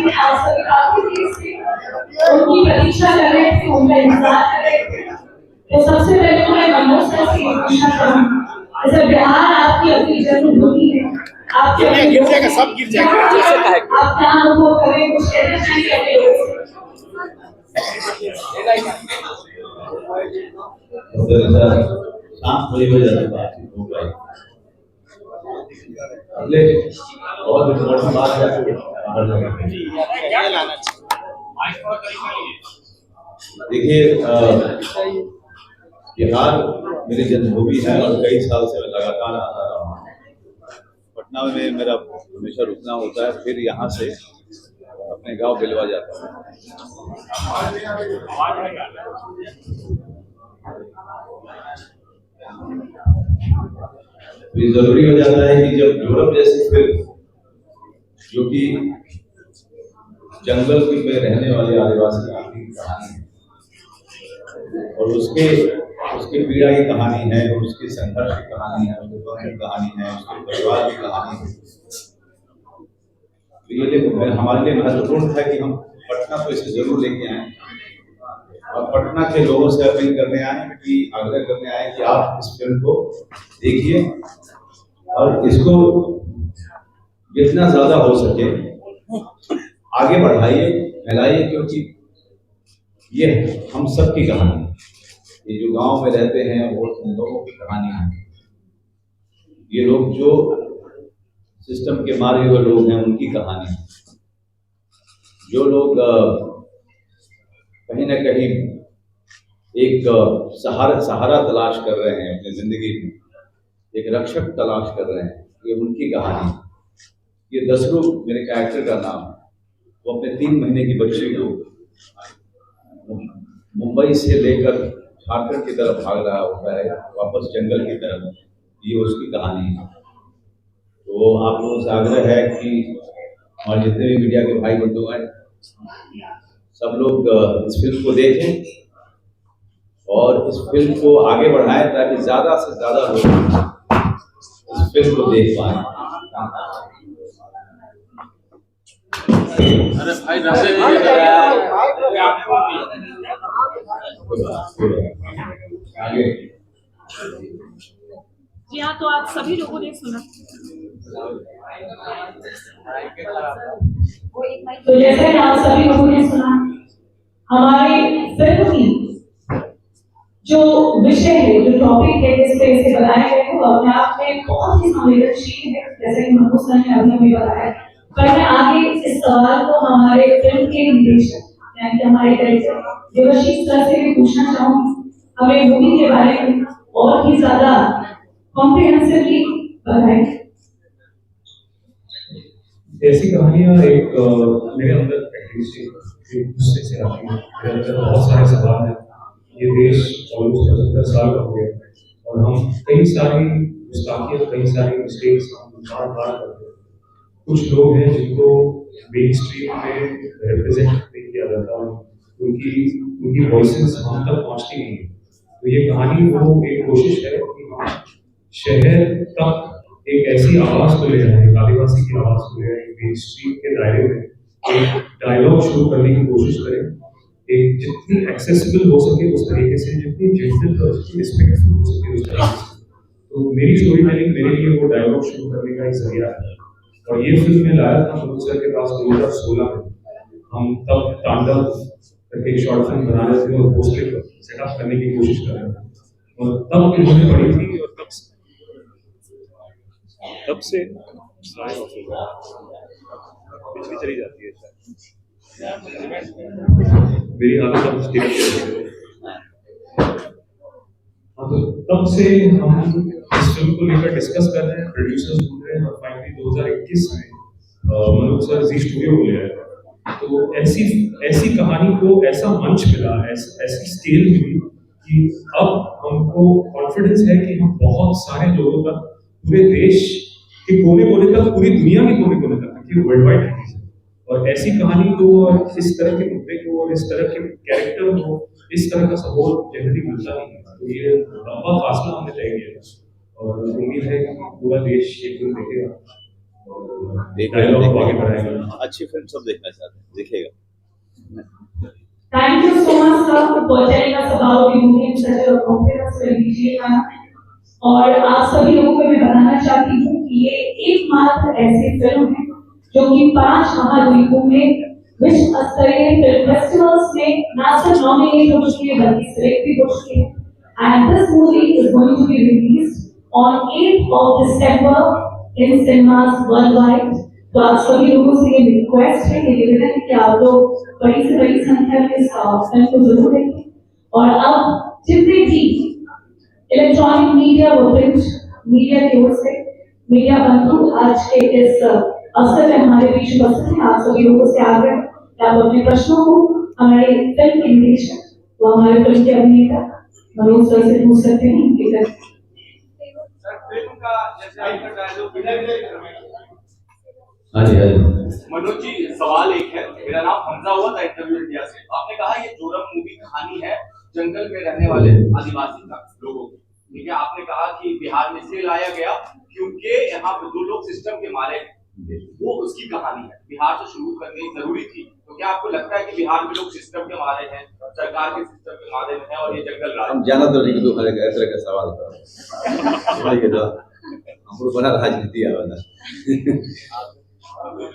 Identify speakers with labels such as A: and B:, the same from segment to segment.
A: थे, आज तक काफी देर से उनकी प्रतीक्षा कर रहे थे, उनका इंतजार कर रहे थे। तो सबसे पहले मैं मनोज सर से पूछना चाहूँगी, जैसे बिहार आपकी अपनी जन्मभूमि है, आप गिर जाएगा, सब गिर जाएगा, आप क्या अनुभव करें, कुछ कहना चाहेंगे अपने लोगों से?
B: शाम थोड़ी हो जाती बातचीत हो पाई अगले बहुत इम्पोर्टेंट बात है देखिए बिहार मेरी जन्मभूमि है और कई साल से मैं लगातार आता रहा हूँ। पटना में मेरा हमेशा रुकना होता है, फिर यहाँ से अपने गांव बिलवा जाता हूँ। तो ये जरूरी हो जाता है कि जब यूरोप जैसी फिल्म जो कि जंगल में रहने वाले आदिवासी की कहानी है और उसके पीड़ा की कहानी है, उसके संघर्ष की कहानी है, उसके दुख की कहानी है, उसके परिवार की कहानी है, तो ये हमारे लिए महत्वपूर्ण था कि हम पटना को इसे जरूर लेके आए और पटना के लोगों से अपील करने आए कि आग्रह करने आए कि आप इस फिल्म को देखिए और इसको जितना ज्यादा हो सके आगे बढ़ाइए, फैलाइए, क्योंकि ये हम सब की कहानी है। ये जो गांव में रहते हैं वो उन लोगों की कहानी है। ये लोग जो सिस्टम के मारे हुए लोग हैं उनकी कहानी है। जो लोग कहीं ना कहीं एक सहारा तलाश कर रहे हैं अपनी जिंदगी में, एक रक्षक तलाश कर रहे हैं, ये उनकी कहानी है। ये दसरू मेरे कैरेक्टर का नाम है। वो अपने 3 महीने की बच्ची को मुंबई से लेकर झारखंड की तरफ भाग रहा होता है, वापस जंगल की तरफ। ये उसकी कहानी है। तो आप लोगों से आग्रह है कि और जितने भी मीडिया के भाई बंधु हैं सब लोग इस फिल्म को देखें और इस फिल्म को आगे बढ़ाएं ताकि ज्यादा से ज्यादा लोग इस फिल्म को देख पाए। अरे भाई आगे
A: जी हाँ, तो आप सभी लोगों ने सुना। तो जैसे आप सभी लोगों ने सुना, हमारी फिल्म की जो विषय है, जो टॉपिक है, जिस पे इसे बनाया गया है, वो अपने आप में बहुत ही संवेदनशील है, जैसे कि मनोज सर ने अभी भी बताया। पर मैं आगे इस सवाल को हमारे फिल्म के निर्देशक यानी कि हमारे डायरेक्टर देवाशीष सर से भी पूछना चाहूंगी, हमें मूवी के बारे में और भी ज्यादा कॉम्प्रिहेंसिवली बताएं।
C: ऐसी कहानियां एक मेरे अंदर पहले से गुस्से से आती है। मेरे अंदर बहुत सारे सवाल हैं। ये देश ऑलमोस्ट 75 साल का हो गया और हम कई सारी गुस्ताखियां, कई सारी मिस्टेक्स हम बार बार करते हैं। कुछ लोग हैं जिनको मेन स्ट्रीम में रिप्रेजेंट नहीं किया जाता, उनकी वॉइसेस हम तक पहुंचती नहीं है। तो ये कहानी वो एक कोशिश है कि हम शहर तक एक ऐसी आवाज को ले जाए, एक आदिवासी की आवाज को ले जाए, मेन स्ट्रीम के दायरे में एक डायलॉग शुरू करने की कोशिश करें, एक जितनी एक्सेसिबल हो सके उस तरीके से, जितनी जेंटल और जितनी रिस्पेक्टफुल हो सके उस तरीके से। तो मेरी स्टोरी टेलिंग मेरे लिए वो डायलॉग शुरू करने का एक जरिया है। और ये फिल्म में लाया था मनोज सर के पास 2016 में। हम तब तांडव करके एक शॉर्ट फिल्म बना रहे थे और पोस्टर सेटअप करने की कोशिश कर रहे थे और तब उन्होंने पढ़ी थी और तब से पिछली चली जाती है मेरी हालत अब स्टेट पे। तो तब से हम इस फिल्म को लेकर डिस्कस कर रहे हैं, प्रोड्यूसर्स ढूंढ रहे हैं और फाइनली 2021 में मनोज सर जी स्टूडियो को ले आए। तो ऐसी कहानी को ऐसा मंच मिला, ऐसी स्केल मिली कि अब हमको कॉन्फिडेंस है कि हम बहुत सारे लोगों तक, पूरे देश के कोने कोने तक, पूरी दुनिया के कोने कोने तक, कि वर्ल्ड वाइड रिलीज है। और ऐसी कहानी को और इस तरह के मुद्दे को और इस तरह के कैरेक्टर को इस तरह का सपोर्ट जनरली मिलता नहीं है। तो ये लंबा फासला हमने तय किया और उम्मीद है कि पूरा देश ये फिल्म देखेगा डायलॉग आगे बढ़ाएगा।
B: अच्छी फिल्म सब देखना चाहते हैं, देखिएगा।
A: Thank you so much sir for telling us about the movie in such a comprehensive way detail manner. और आप सभी लोगों को मैं बताना चाहती हूँ कि ये एकमात्र ऐसी फिल्म है जो कि 5 महाद्वीपों में विश्व स्तरीय फिल्म फेस्टिवल्स में न सिर्फ नॉमिनेट हो चुकी है बल्कि सिलेक्ट भी हो चुकी है। And this movie is going to be released on 8th of December in cinemas worldwide. तो आप सभी लोगों से ये रिक्वेस्ट है, ये निवेदन है कि आप लोग बड़ी से बड़ी संख्या में इस फिल्म को जरूर देखें। और अब जितने भी इलेक्ट्रॉनिक मीडिया व प्रिंट मीडिया की ओर से मीडिया बंधु आज के इस अवसर में हमारे बीच उपस्थित हैं, आप सभी लोगों से आग्रह कि आप अपने प्रश्नों को हमारे फिल्म के निदेशक व हमारे फिल्म के अभिनेता मनोज सर से पूछ सकते हैं।
D: फिल्म का जैसे आपका डायलॉग
B: हाँ जी
D: मनोज जी, सवाल एक है। मेरा नाम हमजा हुआ था इंटरव्यू इंडिया से। आपने कहा ये जोरम मूवी कहानी है जंगल में रहने वाले आदिवासी लोगों की, ठीक है। आपने कहा कि बिहार में से लाया गया क्योंकि यहाँ पे 2 लोग सिस्टम के मारे हैं, वो उसकी कहानी है। बिहार से शुरू करनी जरूरी थी। तो क्या आपको लगता है कि बिहार में लोग सिस्टम के मारे हैं, सरकार के सिस्टम के मारे हैं और ये जंगल राज?
B: हम जाना तो नहीं कि हर तरह का सवाल करो हमको बड़ा राजनीति आवाज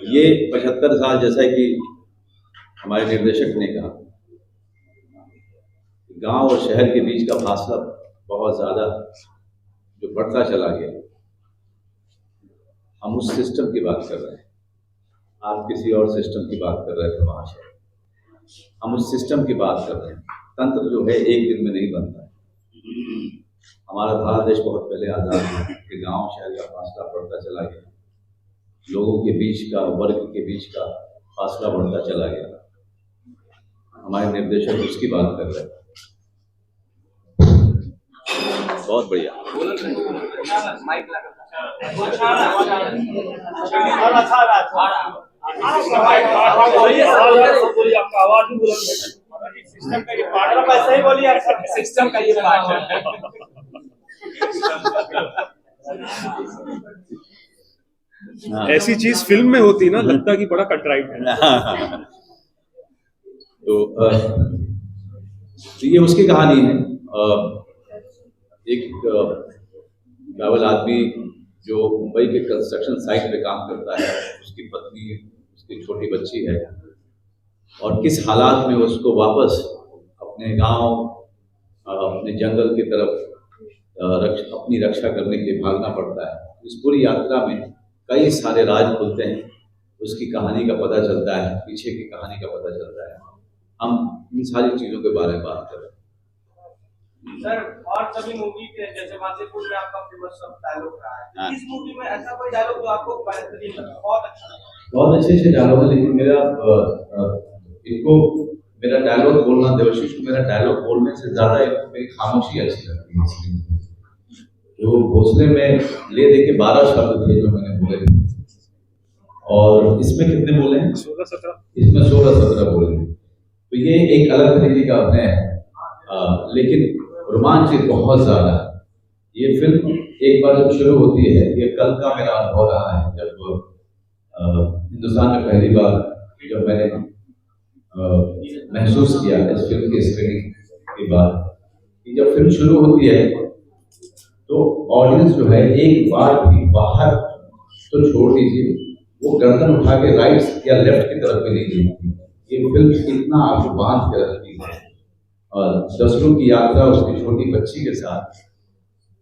B: ये 75 साल, जैसा कि हमारे निर्देशक ने कहा, गांव और शहर के बीच का फासला बहुत ज्यादा जो बढ़ता चला गया, हम उस सिस्टम की बात कर रहे हैं। आप किसी और सिस्टम की बात कर रहे थे महाशय, हम उस सिस्टम की बात कर रहे हैं। तंत्र जो है एक दिन में नहीं बनता है। हमारा भारत देश बहुत पहले आजाद हुआ कि गांव शहर का फासला बढ़ता चला गया, लोगों के बीच का, वर्ग के बीच का फासला बढ़ता चला गया। हमारे निर्देशक उसकी बात कर रहे हैं। बहुत बढ़िया।
D: सिस्टम का ये पार्ट है।
E: ऐसी चीज फिल्म में होती ना, लगता कि बड़ा कंट्राइव है।
B: तो ये उसकी कहानी है। एक ट्रैवल आदमी जो मुंबई के कंस्ट्रक्शन साइट पे काम करता है, उसकी पत्नी, उसकी छोटी बच्ची है, और किस हालात में उसको वापस अपने गांव, अपने जंगल की तरफ अपनी रक्षा करने के लिए भागना पड़ता है। इस पूरी यात्रा में कई सारे राज खुलते हैं, उसकी कहानी का पता चलता है, पीछे की कहानी का पता चलता है। हम इन सारी चीजों के बारे में बात कर रहे हैं।
D: सर, और सभी मूवी के जैसे वासेपुर में आपका फेमस डायलॉग रहा है, इस मूवी में ऐसा कोई डायलॉग जो आपको बेहतरीन लगा, बहुत अच्छा लगा?
B: बहुत अच्छे डायलॉग है, लेकिन मेरा डायलॉग बोलना, देवाशीष को मेरा डायलॉग बोलने से ज्यादा मेरी खामोशी अच्छी लगती है। जो भोसले में ले दे के 12 शब्द थे जो मैंने बोले थे, और इसमें कितने बोले हैं?
E: 16-17।
B: इसमें 16-17 बोले हैं। तो ये एक अलग तरीके का अभिनय है, लेकिन रोमांच बहुत ज्यादा है। ये फिल्म एक बार जब शुरू होती है, ये कल का मेरा अनुभव रहा है जब हिंदुस्तान में पहली बार जब मैंने महसूस किया इस फिल्म के स्क्रीनिंग के बाद कि जब फिल्म शुरू होती है तो ऑडियंस जो है एक बार भी बाहर तो छोड़ दीजिए, वो गर्दन उठा के राइट या लेफ्ट की तरफ भी नहीं देखती। ये फिल्म इतना आपको बांध के रखती है, और दसरों की यात्रा उसकी छोटी बच्ची के साथ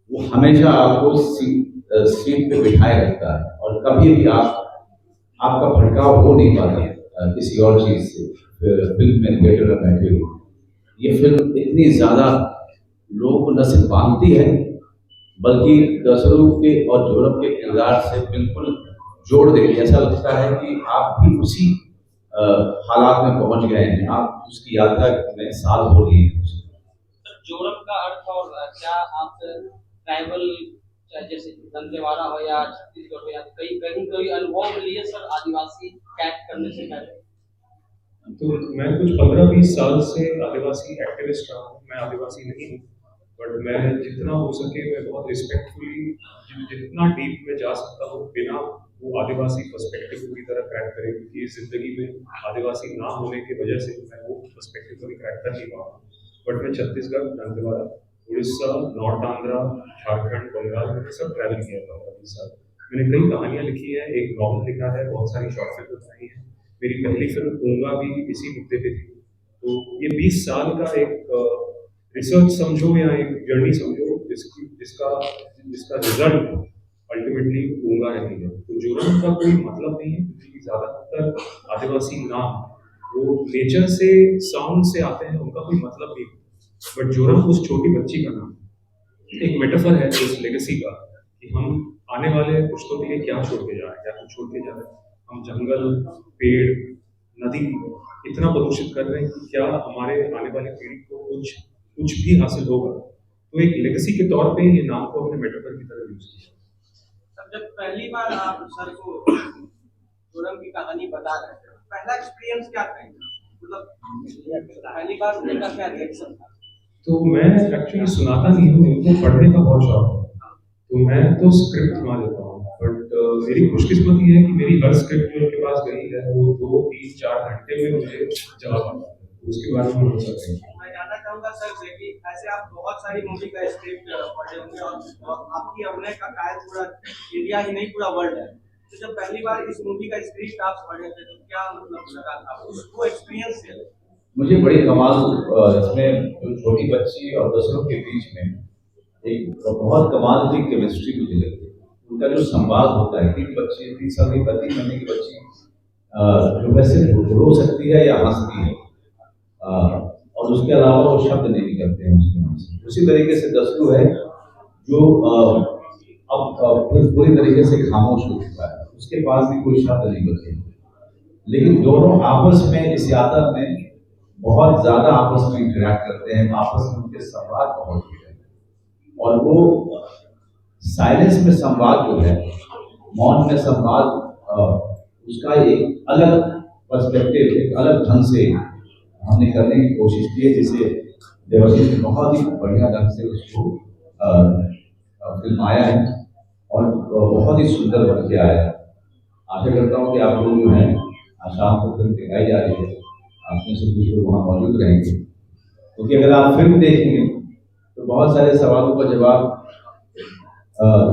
B: वो हमेशा आपको सीट पे बिठाए रखता है, और कभी भी आपका भटकाव हो नहीं पाता किसी और चीज से। फिल्म में थिएटर में बैठे हुए ये फिल्म इतनी ज्यादा लोगों को न सिर्फ बांधती है, बल्कि दसरों के और जोरम के किरदार से बिल्कुल जोड़ देती है। ऐसा लगता है कि आप भी उसी हालात में पहुंच गए हैं, आप उसकी यात्रा में साथ हो लिए हैं।
F: जोरम का अर्थ, और क्या आप ट्राइबल जैसे दंतेवाड़ा हो या छत्तीसगढ़ हो या कहीं अनुभव लिए सर आदिवासी कैट करने से पहले?
C: तो मैं कुछ 15-20 साल से आदिवासी एक्टिविस्ट रहा हूँ। मैं आदिवासी नहीं हूँ, बट मैं जितना हो सके मैं बहुत रिस्पेक्टफुली जितना डीप में जा सकता हूँ बिना वो आदिवासी पर्सपेक्टिव को भी तरह क्रैक करे, क्योंकि इस जिंदगी में आदिवासी ना होने की वजह से मैं वो पर्सपेक्टिव कभी क्रैक कर नहीं पाऊँ। बट मैं छत्तीसगढ़, दंतेवाड़ा, उड़ीसा, नॉर्थ आंध्रा, झारखंड, बंगाल में सब ट्रैवल किया था 20 साल। मैंने कई कहानियाँ लिखी हैं, एक नॉवल लिखा है, बहुत सारी शॉर्ट फिल्म बनाई है। मेरी पहली फिल्म गूंगा भी इसी मुद्दे पे थी। तो ये 20 साल का एक रिसर्च समझो या एक जर्नी समझो, जिसका रिजल्ट अल्टीमेटली गूंगा रही है। तो जोरम का कोई मतलब नहीं है, क्योंकि ज़्यादातर आदिवासी नाम वो नेचर से, साउंड से आते हैं, उनका कोई मतलब नहीं। बट जोरम उस छोटी बच्ची का नाम एक मेटाफर है उस लेगेसी का, कि हम आने वाले पुश्तों के लिए क्या छोड़ के जा रहे हैं, क्या कुछ छोड़ के जा रहे हैं। हम जंगल, पेड़, नदी इतना प्रदूषित कर रहे हैं कि क्या हमारे आने वाली पीढ़ी को कुछ भी हासिल होगा। तो एक लेगेसी के तौर पे ये नाम को हमने मेटाफर की तरह यूज किया।
F: सर, जब पहली बार आप सर को जोरम की कहानी बता रहे थे, पहला एक्सपीरियंस क्या था? मतलब पहली बार सुनने का क्या रिएक्शन था? तो
C: मैं एक्चुअली सुनाता नहीं हूँ, इनको पढ़ने का बहुत शौक है, तो मैं तो स्क्रिप्ट सुना देता हूँ। बट मेरी खुशकिस्मती है कि मेरी हर स्क्रिप्ट जो उनके पास गई है वो 2, 3, 4 घंटे में मुझे जवाब आता है। उसके बारे में हो सकते हैं।
F: मैं जानना चाहूंगा सर से कि ऐसे आप बहुत सारी मूवी का स्क्रिप्ट पढ़े होंगे और आपकी अभिनय का कायल पूरा इंडिया ही नहीं पूरा वर्ल्ड है। तो जब पहली बार इस मूवी का स्क्रिप्ट आप पढ़े थे तो क्या मतलब लगा था, उसको एक्सपीरियंस है?
B: मुझे बड़ी कमाल इसमें जो छोटी बच्ची और दसरों के बीच में एक बहुत कमाल की केमिस्ट्री मुझे लगी। उनका जो संवाद होता है, 3 साल की 32 महीने की बच्ची जो वैसे रो सकती है या हंसती है, और उसके अलावा वो शब्द नहीं निकलते हैं उसके मुंह से। उसी तरीके से दसरू है जो अब पूरी तरीके से खामोश हो चुका है, उसके पास भी कोई शब्द नहीं बचे। लेकिन दोनों आपस में इस यादव में बहुत ज्यादा आपस में इंटरेक्ट करते हैं, आपस में उनके संवाद बहुत होते हैं, और वो साइलेंस में संवाद जो है, मौन में संवाद, उसका एक अलग पर्सपेक्टिव, एक अलग ढंग से हमने करने की कोशिश की है, जिसे देवाशीष ने बहुत ही बढ़िया ढंग से उसको फिल्माया है और बहुत ही सुंदर बन के आया है। आशा करता हूँ कि आप लोग जो हैं, शाम को फिल्म दिखाई जा रही है, आप में से कुछ लोग वहाँ मौजूद रहेंगे, क्योंकि अगर आप फिल्म देखेंगे तो बहुत सारे सवालों का जवाब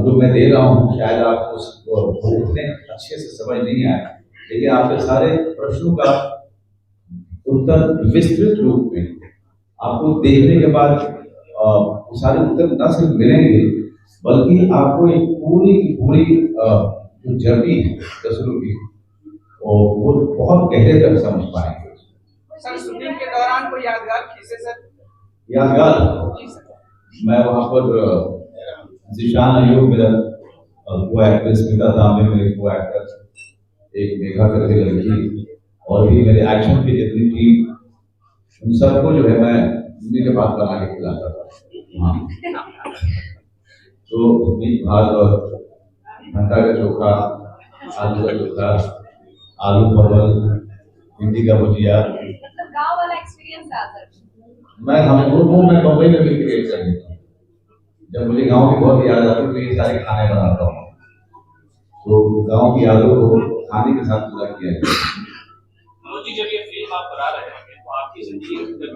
B: जो मैं दे रहा हूँ शायद आपको उसको उतने अच्छे से समझ नहीं आए, लेकिन आपके सारे प्रश्नों का उत्तर विस्तृत रूप में आपको देखने के बाद सारे उत्तर न सिर्फ मिलेंगे, बल्कि आपको एक पूरी की पूरी जो जर्नी है दसरों की, और वो बहुत गहरे तक समझ पाएंगे।
F: सर, शूटिंग के दौरान कोई यादगार किस्से सर?
B: यादगार, मैं वहाँ पर जिशान अयूब मेरा को एक्ट्रेस मिला था, मेरे को एक्टर एक मेघा करके लड़की, और भी मेरे एक्शन की जितनी टीम, उन सबको जो है मैं उन्हीं के पास बना के खिलाता था। तो मीट भात और भंटा का चोखा, आलू का चोखा, आलू परवल, भिंडी का भुजिया,
G: गांव वाला एक्सपीरियंस था सर।
B: मैं मुंबई में भी क्रिएट कर लेता हूँ। जब मुझे गांव की बहुत याद आती है तो ये सारे खाने बनाता हूँ, तो गांव की यादों को खाने के साथ पूरा किया है।
D: मनोज जी, जब ये फिल्म आप बना रहे हैं तो आपकी जिंदगी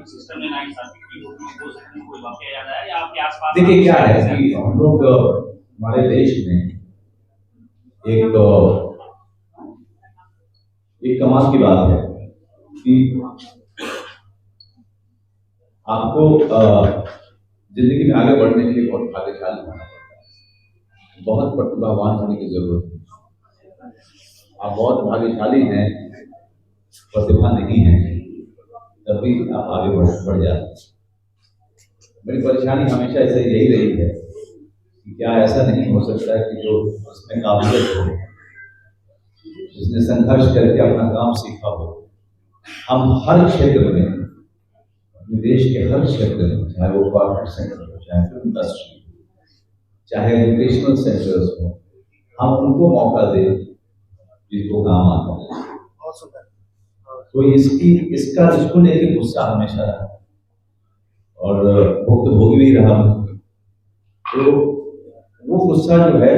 D: सिस्टम में नाइंसाफी की होगी, वो समय कोई वाकया याद आया या आपके आसपास?
B: देखिए क्या है कि हम लोग हमारे देश में एक कमाल की बात है कि आपको जिंदगी में आगे बढ़ने के लिए बहुत भाग्यशाली होना पड़ता है, बहुत प्रतिभावान होने की जरूरत है। आप बहुत भाग्यशाली हैं, प्रतिभा नहीं है, तभी आप आगे बढ़ जाते हैं। मेरी परेशानी हमेशा ऐसे यही रही है कि क्या ऐसा नहीं हो सकता है कि जो उसमें काबिलियत हो, जिसने संघर्ष करके अपना काम सीखा हो, हम हर क्षेत्र में, अपने देश के हर क्षेत्र में, चाहे वो कॉर्पोरेट सेक्टर हो, चाहे फिल्म इंडस्ट्री, चाहे एजुकेशनल सेंटर्स हो, हम उनको मौका दें जिनको काम आता है। तो इसको लेके गुस्सा हमेशा रहा और भोग भी रहा। तो वो गुस्सा जो है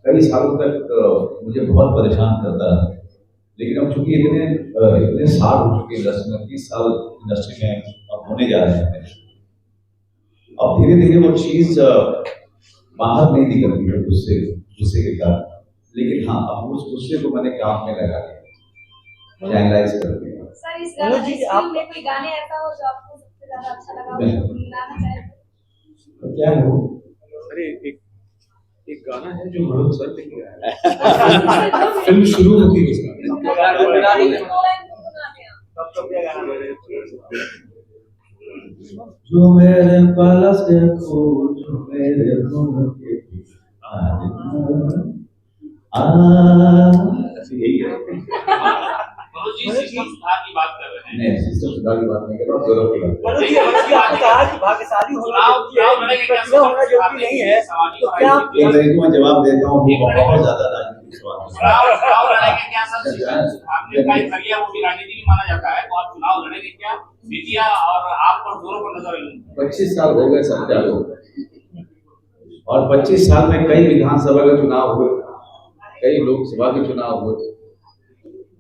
B: कई सालों तक मुझे बहुत परेशान करता रहा, लेकिन अब चूंकि इतने साल हो चुके इंडस्ट्री में, 30 साल इंडस्ट्री में अब होने जा रहे हैं, अब धीरे धीरे वो चीज बाहर नहीं निकलती है गुस्से के कारण। लेकिन हाँ, अब उस गुस्से को मैंने काम में लगा दिया, चैनलाइज कर दिया।
G: सर इस फिल्म में कोई गाने ऐसा हो जो आपको सबसे ज्यादा अच्छा लगा हो, गुनगुनाना चाहे
B: तो क्या है वो?
E: अरे एक गाना है जो मनोज सर ने किया है, फिल्म शुरू होती है इसका,
B: जो मेरे पास है वो, जो मेरे मन के यही है।
D: मनोज जी सिस्टम सुधार की बात कर रहे हैं।
B: नहीं, सिस्टम सुधार की बात नहीं कर रहा, गौरव की बात।
F: मनोज जी आपने कहा कि भाग्यशाली होना जरूरी है, प्रतिभा होना जरूरी नहीं है, तो क्या
B: एक तरीके में जवाब देता हूँ, वो बहुत ज्यादा राजनीतिक सवाल है।
D: चुनाव लड़ेंगे क्या सर? आपने कहा खरिया वो भी राजनीति भी माना जाता है, तो आप चुनाव लड़ेंगे क्या? मीडिया और आप पर दोनों पर नजर रहेंगे।
B: 25 साल हो गए सब चालू, और 25 साल में कई विधानसभा के चुनाव हुए, कई लोकसभा के चुनाव हुए।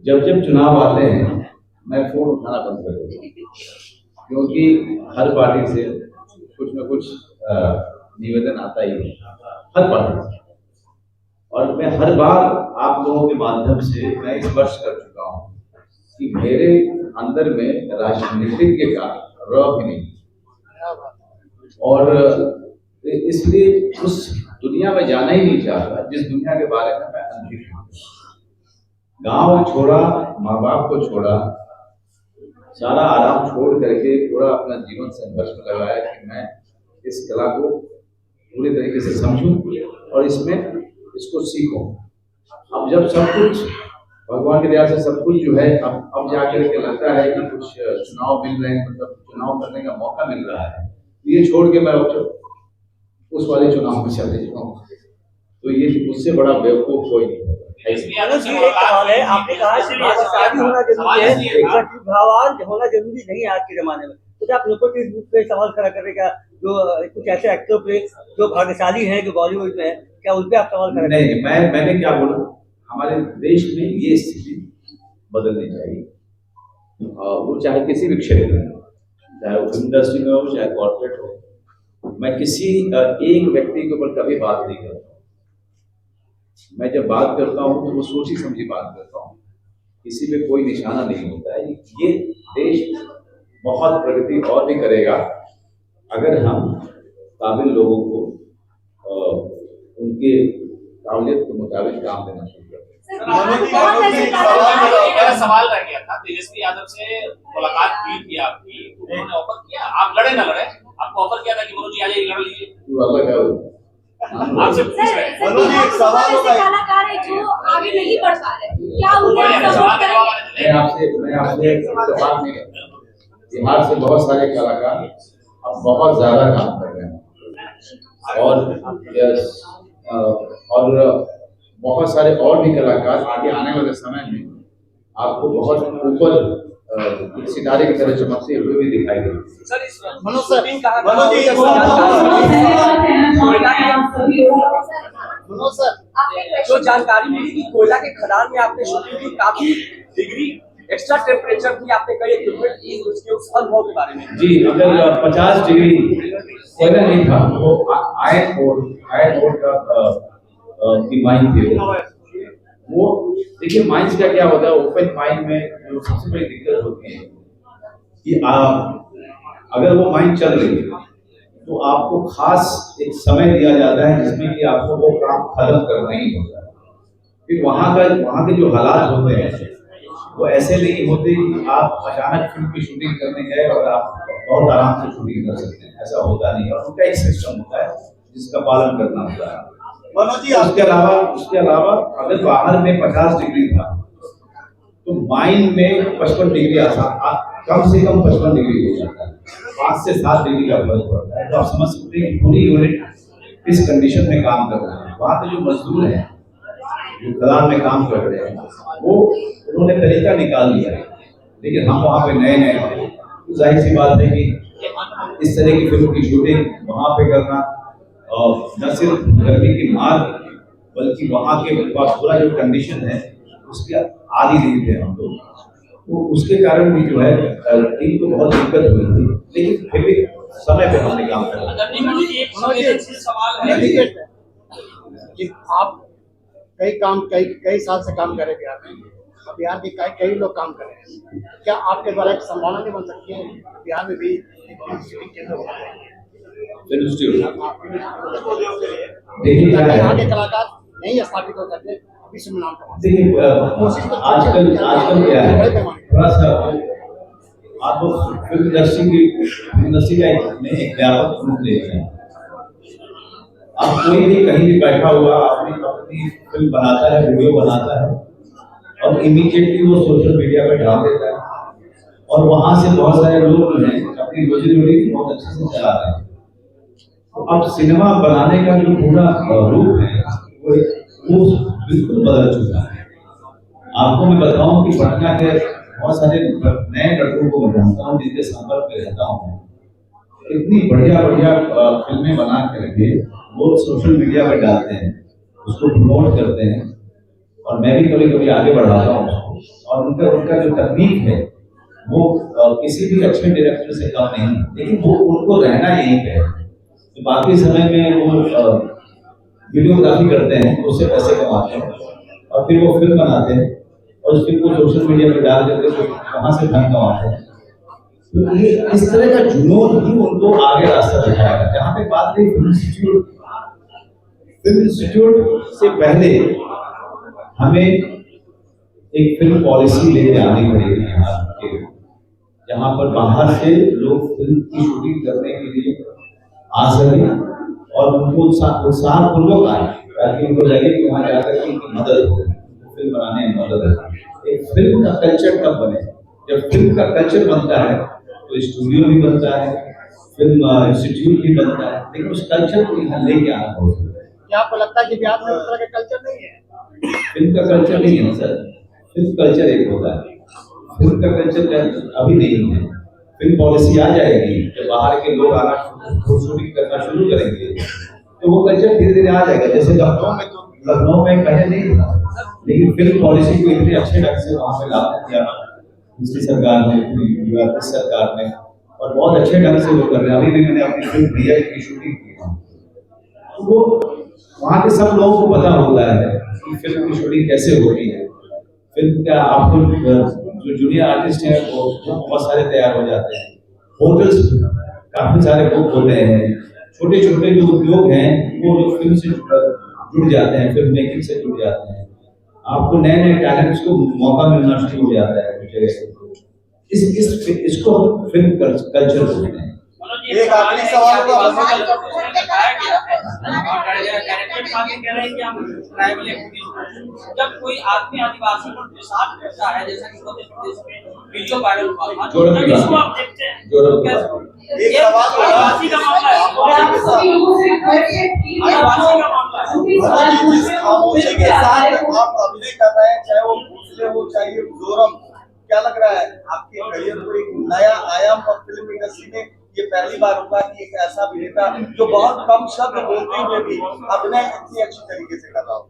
B: जब चुनाव आते हैं मैं फोन उठाना बंद कर देता हूँ, क्योंकि हर पार्टी से कुछ न कुछ निवेदन आता ही है, हर पार्टी से। और मैं हर बार आप लोगों के माध्यम से मैं स्पष्ट कर चुका हूँ कि मेरे अंदर में राजनीतिज्ञ का रौ भी नहीं, और इसलिए उस दुनिया में जाना ही नहीं चाहता जिस दुनिया के बारे में मैं अनभिज्ञ हूँ। गांव छोड़ा, माँ बाप को छोड़ा, सारा आराम छोड़ करके पूरा अपना जीवन संघर्ष में लगाया कि मैं इस कला को पूरी तरीके से समझूं और इसको सीखूं। अब जब सब कुछ भगवान की दया से सब कुछ जो है अब जाकर के लगता है कि कुछ चुनाव मिल रहे हैं, मतलब चुनाव करने का मौका मिल रहा है, ये छोड़ के मैं उस वाले चुनाव में चले जाऊँ, तो ये उससे बड़ा बेवकूफ कोई नहीं।
F: मनोज जी एक सवाल है, आपने कहा कि भाग्यशाली होना जरूरी है, प्रतिभावान होना जरूरी नहीं है आज के जमाने में, तो क्या आप नेपोटिज्म पे सवाल खड़ा करने का, जो कुछ ऐसे एक्टर पे जो भाग्यशाली है जो बॉलीवुड में है, क्या उन पे आप सवाल खड़ा करेंगे?
B: नहीं, मैंने क्या बोला, हमारे देश में ये स्थिति बदलनी चाहिए, वो चाहे किसी भी क्षेत्र में, चाहे वो फिल्म इंडस्ट्री में हो, चाहे कॉर्पोरेट हो। मैं किसी एक व्यक्ति के ऊपर कभी बात नहीं करता। मैं जब बात करता हूँ तो वो सोची समझी बात करता हूँ, किसी पे कोई निशाना नहीं होता है। ये देश बहुत प्रगति और भी करेगा अगर हम काबिल लोगों को उनके काबिलियत के मुताबिक काम देना शुरू करें।
D: मेरा सवाल रह गया था, तेजस्वी यादव से मुलाकात की थी आपकी, उन्होंने ऑफर किया, आप लड़े ना लड़े, आपको ऑफर किया था कि मनोज जी आ जाइए लड़ लीजिए, आपसे पूछ रहे हैं।
G: मनोज जी एक सवाल होगा, कलाकार है जो आगे नहीं बढ़ पा रहे, क्या उन्हें सपोर्ट करेंगे?
B: मैं आपसे एक बात नहीं करता, बिहार से बहुत सारे कलाकार अब बहुत ज्यादा काम कर रहे हैं, और बहुत सारे और भी कलाकार आगे आने वाले समय में आपको बहुत ऊपर सितारे की तरह चमकते हुए भी दिखाई देंगे।
F: सर इस मनोज सर जो जानकारी मिली कि कोयला के खदान में आपने शूटिंग की, काफी डिग्री एक्स्ट्रा टेम्परेचर की आपने कई इक्विपमेंट की, उसके उस अनुभव के बारे में।
B: जी, अगर 50 डिग्री कोयला नहीं था, वो आयरन ओर का की माइन थी वो। देखिए माइंस का क्या होता है, ओपन माइन में जो सबसे बड़ी दिक्कत होती है कि अगर वो माइन चल रही है तो आपको खास एक समय दिया जाता है जिसमें कि आपको वो काम खत्म करना ही होता है। फिर वहाँ के जो हालात होते हैं वो ऐसे नहीं होते कि आप अचानक फिल्म की शूटिंग करने गए और आप बहुत आराम से शूटिंग कर सकते हैं, ऐसा होता नहीं है। और उनका एक सिस्टम होता है जिसका पालन करना होता है। उसके अलावा अगर बाहर में 50 डिग्री था तो माइन में 55 डिग्री कम से कम 55 डिग्री हो जाता है, 5 से 7 डिग्री का फर्क पड़ता है। तो आप समझ सकते हैं पूरी यूनिट किस कंडीशन में काम कर रहे हैं। वहाँ के जो मजदूर हैं जो खदान में काम कर रहे हैं वो उन्होंने तरीका निकाल लिया है, लेकिन हम वहाँ पे नए थे, तो जाहिर सी बात है कि इस तरह की फिल्म की शूटिंग वहाँ पे करना, और न सिर्फ गर्मी की मार बल्कि वहाँ के पूरा जो कंडीशन है उसके आदी नहीं थे हम लोग, तो उसके कारण भी जो है टीम को बहुत दिक्कत हुई थी, लेकिन फिर भी समय पे हमने काम किया।
F: एक संवेदनशील सवाल है
H: कि आप कई साल से काम कर रहे हैं बिहार में, और बिहार के कई लोग काम कर रहे हैं, क्या आपके द्वारा एक संभावना नहीं बन सकती है बिहार में भी शूटिंग केंद्र हो जाए?
B: देखिए क्या है,
H: यहाँ के कलाकार नहीं स्थापित हो सकते विश्व में नाम कमा सकते?
B: देखिए आजकल क्या है, थोड़ा सा आप फिल्म इंडस्ट्री का एक व्यापक रूप ले रहे हैं। आप कोई भी कहीं भी बैठा हुआ अपनी फिल्म बनाता है, वीडियो बनाता है और इमीडिएटली वो सोशल मीडिया पे डाल देता है, और वहां से बहुत सारे लोग जो हैं अपनी रोजी रोटी बहुत अच्छे से चला रहे हैं। तो अब सिनेमा बनाने का जो पूरा रूप है वो बिल्कुल बदल चुका है। आपको मैं बताऊं कि पटना के बहुत सारे नए लड़कों को मैं जानता हूँ, जिनके संपर्क में रहता हूँ, इतनी बढ़िया फिल्में बना करके वो सोशल मीडिया पर डालते हैं, उसको प्रमोट करते हैं, और मैं भी कभी कभी आगे बढ़ाता हूँ उसको, और उनका जो तकनीक है वो किसी भी अच्छे डायरेक्टर से कम नहीं, लेकिन वो उनको रहना यहीं पे है। तो बाकी समय में वो वीडियोग्राफी करते हैं, उससे पैसे कमाते हैं, और फिर वो फिल्म बनाते हैं और उस फिल्म को सोशल मीडिया पर डाल करके वहाँ से धन कमाते हैं। तो ये इस तरह का जुनून ही उनको आगे रास्ता दिखाएगा। जहाँ पे बात रही फिल्म इंस्टीट्यूट से पहले हमें एक फिल्म पॉलिसी लेके आनी पड़ेगी यहाँ के, जहाँ पर बाहर से लोग फिल्म की शूटिंग करने के लिए आ सके और उनको उत्साहपूर्वक आए, ताकि उनको लगे कि वहाँ जाकर के उनकी मदद हो, फिल्म बनाने में मदद है। एक फिल्म का कल्चर कब बने? जब फिल्म का कल्चर बनता है तो स्टूडियो भी बनता है, फिल्म इंस्टीट्यूट भी बनता है, लेकिन उस कल्चर को यहाँ लेके आना बहुत जरूरी है।
H: क्या आपको लगता है कि बिहार में उस तरह का कल्चर नहीं है?
B: फिल्म का कल्चर नहीं है सर, फिल्म कल्चर एक होता है, फिल्म का कल्चर अभी नहीं है। फिल्म पॉलिसी आ जाएगी, जब बाहर के लोग आना शूटिंग करना शुरू करेंगे तो वो कल्चर धीरे धीरे आ जाएगा। जैसे लखनऊ में पहले नहीं था, लेकिन फिल्म पॉलिसी को इतने अच्छे ढंग से वहाँ पे लागू किया पिछली सरकार ने, इस सरकार ने, और बहुत अच्छे ढंग से वो कर रहे हैं। अभी भी मैंने अपनी फिल्म प्रिया की शूटिंग की, तो वो वहाँ के सब लोगों को पता होता है कि फिल्म की शूटिंग कैसे होती है। फिल्म का आपको जो जूनियर आर्टिस्ट हैं वो बहुत सारे तैयार हो जाते हैं, होटल्स काफी सारे बुक होते हैं, छोटे छोटे जो उद्योग हैं वो फिल्म से जुड़ जाते हैं, फिल्म मेकिंग से जुड़ जाते हैं। आपको नए नए टैलेंट्स को मौका मिलना शुरू हो जाता है इसको हम फिल्म कल्चर बोलते हैं।
F: एक आखिरी सवाल का
I: जब कोई आदमी आदिवासी को डिसार्ट करता है, जैसा कि उत्तर प्रदेश में वीडियो वायरल हुआ था, तो जब इसको आप देखते हैं,
F: एक सवाल
I: आदिवासी का मामला है, आदिवासी का मामला है।
F: जिस खामोशी के साथ आप अभिनय कर रहे हैं, चाहे वो भोसले हो चाहे जोरम, क्या लग रहा है आपके करियर को एक नया आयाम पर फिल्म इंडस्ट्री में ये पहली बार होगा कि एक ऐसा अभिनेता जो बहुत कम शब्द बोलते हुए भी अभिनय इतनी अच्छी तरीके से कर रहा हो?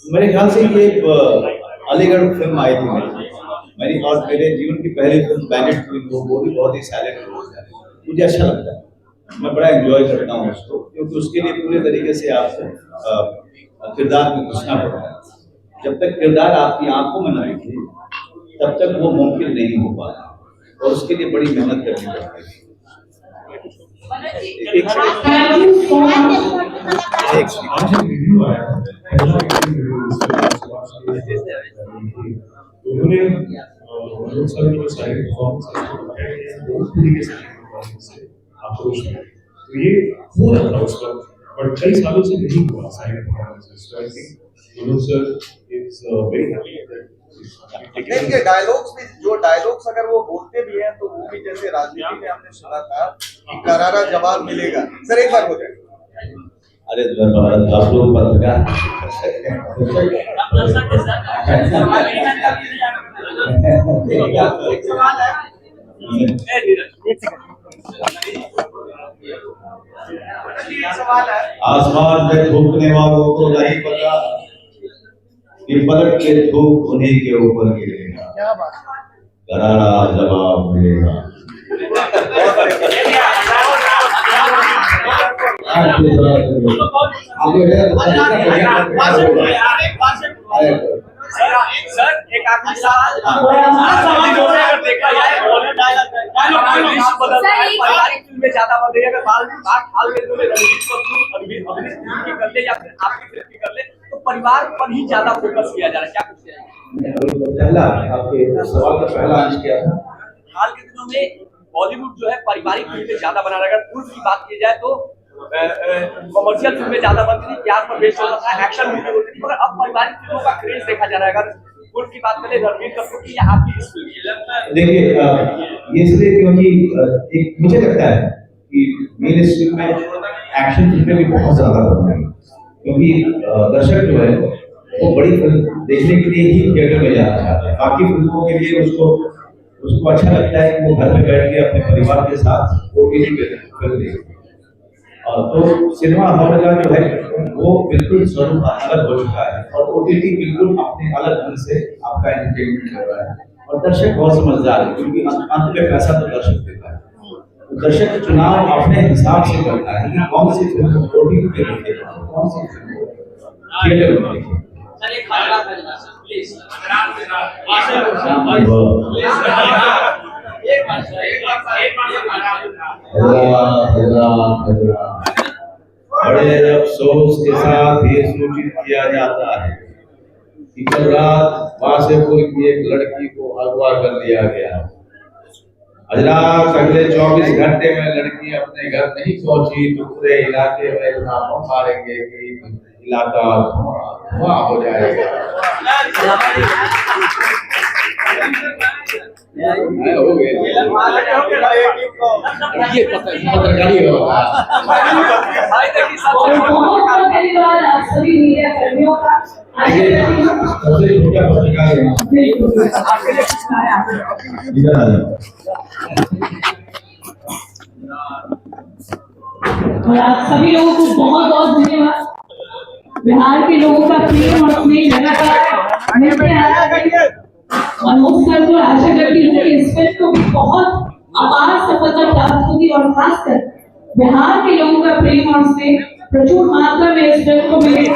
B: मेरे ख्याल से ये अलीगढ़ फिल्म आई थी मेरी, और मेरे जीवन की पहली फिल्म बैनेट फिल्म, वो भी बहुत ही साइलेंट रोल है, मुझे अच्छा लगता है, मैं बड़ा एंजॉय करता हूँ उसको, क्योंकि उसके लिए पूरे तरीके से आपको किरदार में घुसना पड़ता है। जब तक किरदार आपकी आंखों में न दिखे तब तक वो मुमकिन नहीं हो पाता, और उसके लिए बड़ी मेहनत करनी पड़ती है।
C: उन्होंने मनोज सर की सारी परफॉर्मेंस तो ये हो रहा था उस वक्त, बट कई सालों से नहीं हुआ side performances. So I think Manoj sir is very happy.
F: देखिए डायलॉग्स भी, जो डायलॉग्स अगर वो बोलते भी हैं तो वो भी जैसे राजनीति में हमने सुना था कि करारा जवाब मिलेगा। सर एक बार हो जाए।
B: अरे आप लोग पत्रकार
F: एक सवाल है। सवाल है
B: आसमान में थूकने वालों को नहीं पता कि पलट के थूक उन्हीं के ऊपर गिरेगा,
H: क्या बात है।
B: करारा जवाब मिलेगा।
I: सर एक आखिरी सवाल देखा जाए
G: सर, एक-
I: पारिवारिक फिल्में ज्यादा बन रही है, अगर हाल में जो रणवीर कपूर अभिनीत फिल्म की कर ले या फिर आपकी फिल्म की कर ले तो परिवार पर ही ज्यादा फोकस किया जा रहा है, क्या कुछ है?
B: पहला आपके सवाल का पहला अंश क्या था?
I: हाल के दिनों में बॉलीवुड जो है पारिवारिक फिल्में ज्यादा बना रहा है। अगर पूर्व की बात की जाए तो कमर्शियल फिल्में ज्यादा बनती थी, प्यार पर बेस्ड होता था, एक्शन मूवी होती थी, मगर अब पारिवारिक फिल्मों का क्रेज देखा जा रहा है। अगर पूर्व की बात करें रणवीर कपूर की या आपकी इस फिल्म की,
B: देखिए ये इसलिए क्योंकि एक मुझे लगता है कि मेरे स्ट्रीम में एक्शन फिल्में भी बहुत ज्यादा बन रही हैं, क्योंकि दर्शक जो है वो बड़ी फिल्म देखने के लिए ही थिएटर में जाना चाहते हैं। बाकी फिल्मों के लिए उसको अच्छा लगता है कि वो घर में बैठ के अपने परिवार के साथ ओटीटी पे फिल्म देखे। तो सिनेमा हॉल का जो है वो बिल्कुल स्वरूप अलग हो चुका है और ओटीटी बिल्कुल अपने अलग ढंग से आपका एंटरटेनमेंट कर रहा है और दर्शक बहुत समझदार है, क्योंकि अंत में पैसा तो दर्शक देता है। तो दर्शक चुनाव अपने हिसाब से करता है कि कौन सी फिल्म ओटीटी पे देखे, कौन सी फिल्म थिएटर में देखे।
I: सर एक बात प्लीज
B: बड़े अफसोस के साथ ये सूचित किया जाता है कि कल रात वासेपुर की एक लड़की को अगवा कर लिया गया। हजरात अगले 24 घंटे में लड़की अपने घर नहीं पहुंची तो पूरे इलाके में इतना मारेंगे कि इलाका धुआं हो जाएगा। हो गए ये पत्रकारी होगा।
A: और बहुत धन्यवाद आप सभी मीडिया कर्मियों का।
B: सबसे छोटा पत्रकार है।
A: बिल्कुल
B: इधर आ जाओ।
A: और आप सभी लोगों को बहुत बहुत धन्यवाद। बिहार के लोगों का प्रेम और स्नेह लगातार मिलते आ रहा है और मुझसे तो आशा करती हूँ कि इस फिल्म को भी बहुत अपार सफलता प्राप्त होगी और खासकर बिहार के लोगों का प्रेम और स्नेह प्रचुर मात्रा में इस फिल्म को मिले। एक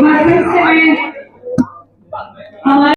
A: बार फिर से मैं हमारे